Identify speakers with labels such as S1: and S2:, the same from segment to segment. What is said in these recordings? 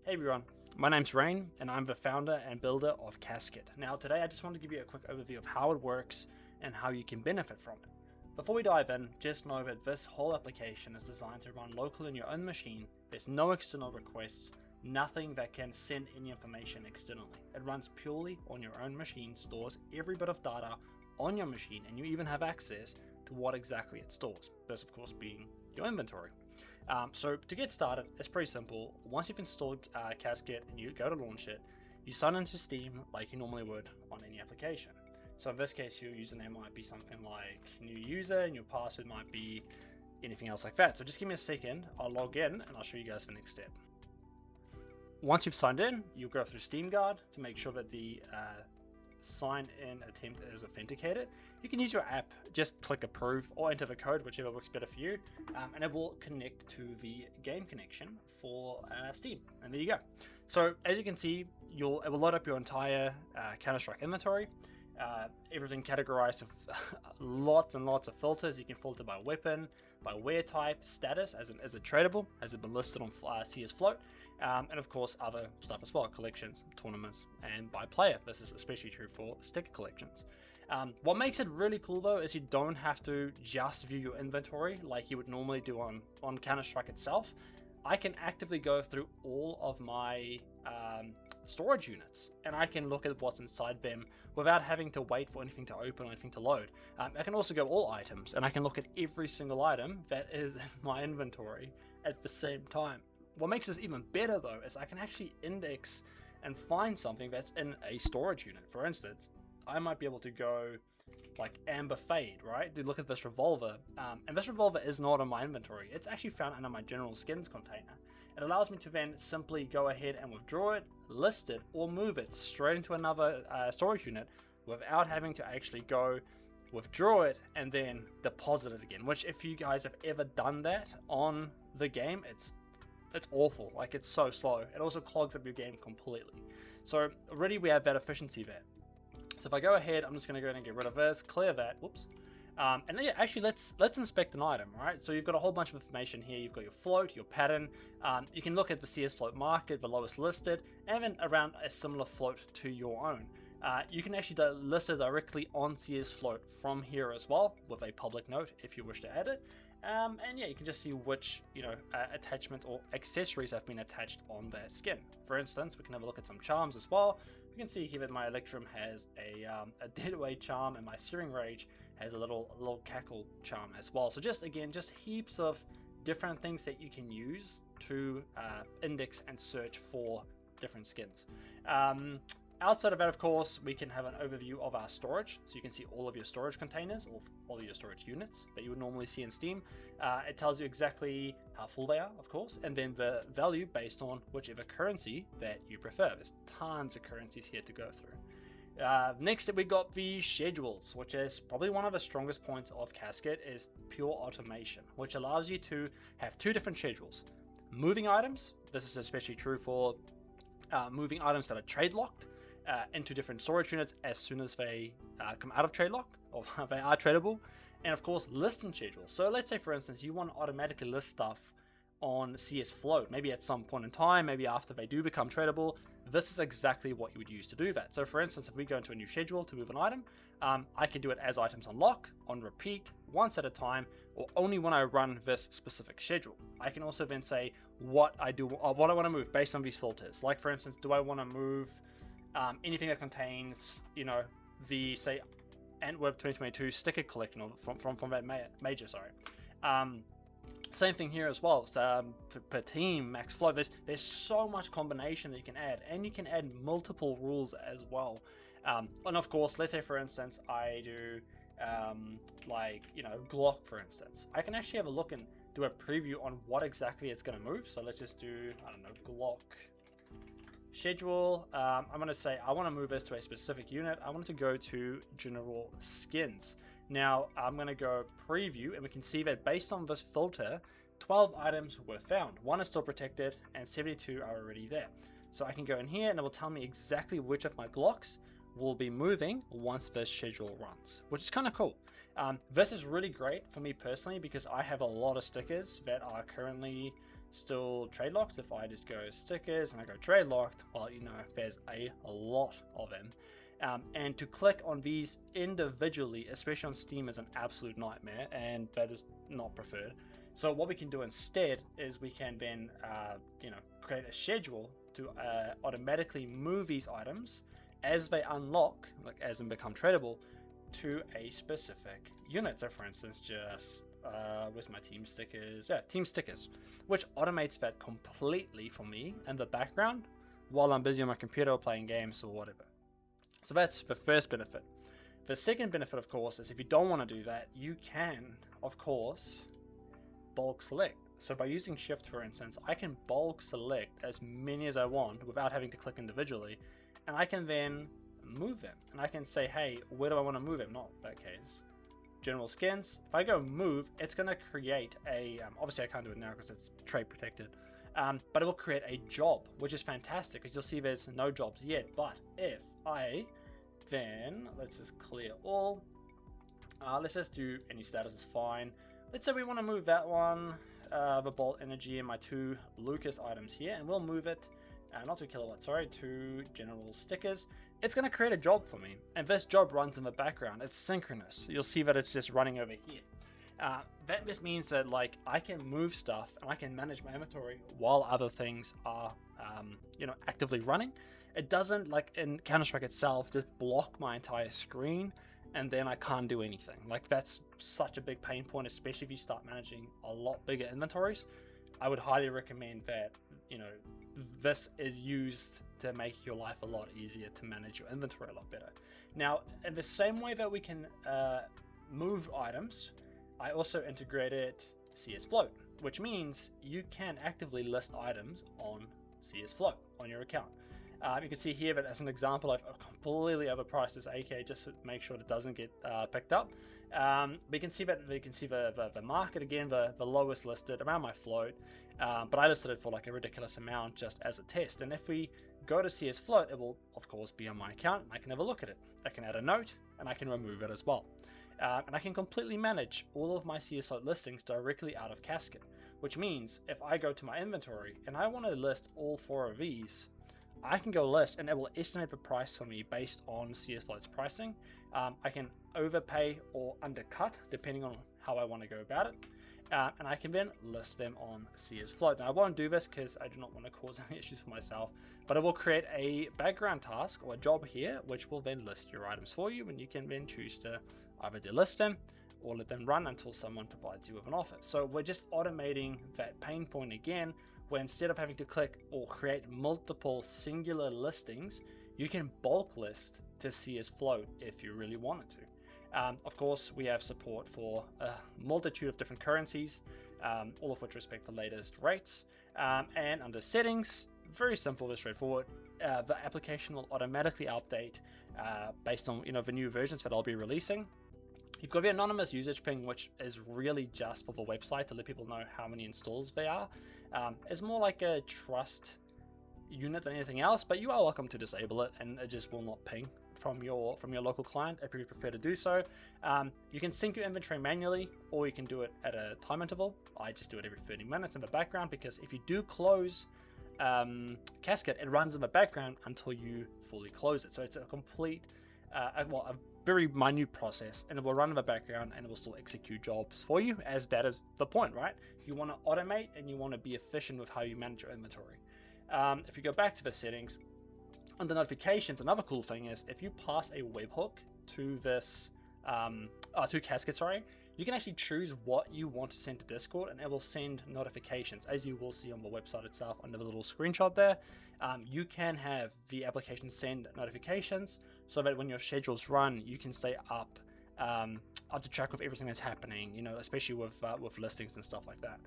S1: Hey everyone, my name's Rain and I'm the founder and builder of Caskt. Now today I just want to give you a quick overview of how it works and how you can benefit from it. Before we dive in, just know that this whole application is designed to run locally on your own machine. There's no external requests, nothing that can send any information externally. It runs purely on your own machine, stores every bit of data on your machine, and you even have access to what exactly it stores. This of course being your inventory. So to get started, it's pretty simple. Once you've installed Caskt and you go to launch it, you sign into Steam like you normally would on any application. So in this case, your username might be something like new user and your password might be anything else like that. So just give me a second, I'll log in and I'll show you guys the next step. Once you've signed in, you'll go through SteamGuard to make sure that the sign in attempt is authenticated. You can use your app, just click approve or enter the code, whichever works better for you, and it will connect to the game connection for Steam, and there you go. So as you can see, it will load up your entire Counter-Strike inventory, everything categorized with lots and lots of filters. You can filter by weapon, by wear type, status, as in is it tradable, has it been listed on CSFloat, and of course other stuff as well, collections, tournaments, and by player. This is especially true for sticker collections. What makes it really cool though is you don't have to just view your inventory like you would normally do on Counter-Strike itself. I can actively go through all of my storage units and I can look at what's inside them without having to wait for anything to open or anything to load. I can also go all items and I can look at every single item that is in my inventory at the same time. What makes this even better though is I can actually index and find something that's in a storage unit. For instance, I might be able to go like Amber Fade, right? To look at this revolver, and this revolver is not in my inventory. It's actually found under my general skins container. It allows me to then simply go ahead and withdraw it, list it, or move it straight into another storage unit without having to actually go withdraw it and then deposit it again, which if you guys have ever done that on the game, it's awful. Like, it's so slow. It also clogs up your game completely. So already we have that efficiency there. So if I go ahead, I'm just going to go ahead and get rid of this, clear that, whoops. And then, yeah, actually let's inspect an item, right? So you've got a whole bunch of information here. You've got your float, your pattern. You can look at the CSFloat market, the lowest listed, and then around a similar float to your own. You can actually list it directly on CSFloat from here as well with a public note if you wish to add it. And yeah, you can just see which attachment or accessories have been attached on that skin. For instance, we can have a look at some charms as well. You can see here that my Electrum has a deadweight charm and my Searing Rage has a little cackle charm as well. So just heaps of different things that you can use to index and search for different skins. Outside of that, of course, we can have an overview of our storage. So you can see all of your storage containers or all of your storage units that you would normally see in Steam. It tells you exactly how full they are, of course, and then the value based on whichever currency that you prefer. There's tons of currencies here to go through. Next, we got the schedules, which is probably one of the strongest points of Caskt, is pure automation, which allows you to have two different schedules. Moving items, this is especially true for moving items that are trade locked into different storage units as soon as they come out of trade lock or they are tradable, and of course listing schedules. So let's say for instance you want to automatically list stuff on CSFloat, maybe at some point in time, maybe after they do become tradable. This is exactly what you would use to do that. So for instance, if we go into a new schedule to move an item, I can do it as items unlock, on repeat, once at a time, or only when I run this specific schedule. I can also then say what I do, or what I want to move based on these filters. Like for instance, do I want to move anything that contains, the say Antwerp 2022 sticker collection from that major, sorry. Same thing here as well. So, per team, max flow. There's so much combination that you can add, and you can add multiple rules as well. And of course, let's say for instance I do Glock, for instance. I can actually have a look and do a preview on what exactly it's going to move. So let's just do, I don't know, Glock schedule. I'm going to say I want to move this to a specific unit. I want to go to general skins. Now I'm going to go preview, and we can see that based on this filter, 12 items were found. 1 is still protected and 72 are already there. So I can go in here and it will tell me exactly which of my Glocks will be moving once this schedule runs, which is kind of cool. This is really great for me personally because I have a lot of stickers that are currently still trade locked. If I just go stickers and I go trade locked, well, you know, there's a lot of them. And to click on these individually, especially on Steam, is an absolute nightmare, and that is not preferred. So what we can do instead is we can then, create a schedule to automatically move these items as they unlock, like as in become tradable, to a specific unit. So for instance, just where's my team stickers? Yeah, team stickers, which automates that completely for me in the background while I'm busy on my computer or playing games or whatever. So that's the first benefit. The second benefit, of course, is if you don't want to do that, you can, of course, bulk select. So by using shift, for instance, I can bulk select as many as I want without having to click individually, and I can then move them. And I can say, hey, where do I want to move them? Not that case. General skins. If I go move, it's going to create a, obviously I can't do it now because it's trade protected, but it will create a job, which is fantastic because you'll see there's no jobs yet. But if I then, let's just clear all, let's just do any status is fine. Let's say we want to move that one, the bolt energy and my 2 Lucas items here, and we'll move it, not 2 kilowatts, sorry, 2 general stickers. It's going to create a job for me, and this job runs in the background. It's synchronous. You'll see that it's just running over here. That just means that like I can move stuff and I can manage my inventory while other things are, actively running. It doesn't, like in Counter-Strike itself, just block my entire screen and then I can't do anything. Like that's such a big pain point, especially if you start managing a lot bigger inventories. I would highly recommend that, this is used to make your life a lot easier to manage your inventory a lot better. Now, in the same way that we can move items, I also integrated CSFloat, which means you can actively list items on CSFloat on your account. You can see here that as an example, I've completely overpriced this AK just to make sure it doesn't get picked up. But you can see the market again, the lowest listed around my float, but I listed it for like a ridiculous amount just as a test. And if we go to CSFloat, it will of course be on my account. I can have a look at it. I can add a note and I can remove it as well. And I can completely manage all of my CSFloat listings directly out of Casket, which means if I go to my inventory and I want to list all 4 of these, I can go list and it will estimate the price for me based on CSFloat's pricing. I can overpay or undercut depending on how I want to go about it. And I can then list them on CSFloat. Now I won't do this because I do not want to cause any issues for myself, but it will create a background task or a job here, which will then list your items for you, and you can then choose to either delist them or let them run until someone provides you with an offer. So we're just automating that pain point again, where instead of having to click or create multiple singular listings, you can bulk list to CSFloat if you really wanted to. Of course, we have support for a multitude of different currencies, all of which respect the latest rates. And under settings, very simple, very straightforward. The application will automatically update based on the new versions that I'll be releasing. You've got the anonymous usage ping, which is really just for the website to let people know how many installs they are. It's more like a trust unit than anything else, but you are welcome to disable it, and it just will not ping from your local client if you prefer to do so. You can sync your inventory manually, or you can do it at a time interval. I just do it every 30 minutes in the background, because if you do close Casket, it runs in the background until you fully close it. So it's a complete, a very minute process, and it will run in the background and it will still execute jobs for you, as that is the point, right? You want to automate and you want to be efficient with how you manage your inventory. If you go back to the settings, under notifications, another cool thing is if you pass a webhook to this, to Casket, sorry, you can actually choose what you want to send to Discord, and it will send notifications, as you will see on the website itself under the little screenshot there. You can have the application send notifications so that when your schedules run, you can stay up to track with everything that's happening, especially with listings and stuff like that.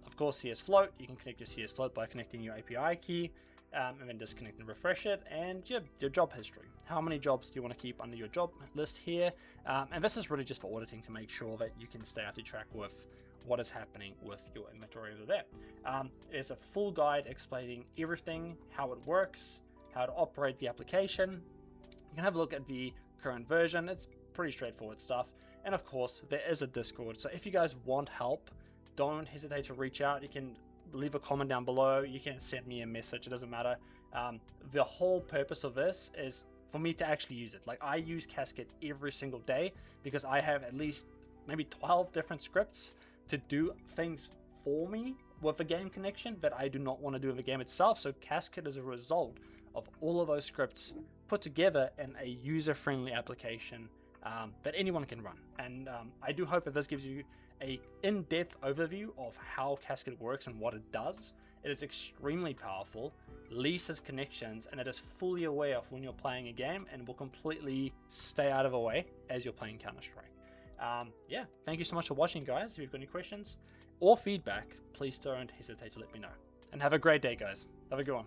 S1: Of course, CSFloat, you can connect your CSFloat by connecting your API key, and then disconnect and refresh it, and your job history. How many jobs do you want to keep under your job list here? And this is really just for auditing, to make sure that you can stay up to track with what is happening with your inventory over there. There's a full guide explaining everything, how it works, how to operate the application. You can have a look at the current version. It's pretty straightforward stuff. And of course, there is a Discord. So if you guys want help, don't hesitate to reach out. You can leave a comment down below. You can send me a message, it doesn't matter. The whole purpose of this is for me to actually use it. Like, I use Caskt every single day because I have at least maybe 12 different scripts to do things for me with a game connection that I do not want to do in the game itself. So Caskt is a result of all of those scripts put together in a user-friendly application that anyone can run. And I do hope that this gives you a in-depth overview of how Caskt works and what it does. It is extremely powerful, leases connections, and it is fully aware of when you're playing a game and will completely stay out of the way as you're playing Counter-Strike. Yeah, thank you so much for watching, guys. If you've got any questions or feedback, please don't hesitate to let me know. And have a great day, guys. Have a good one.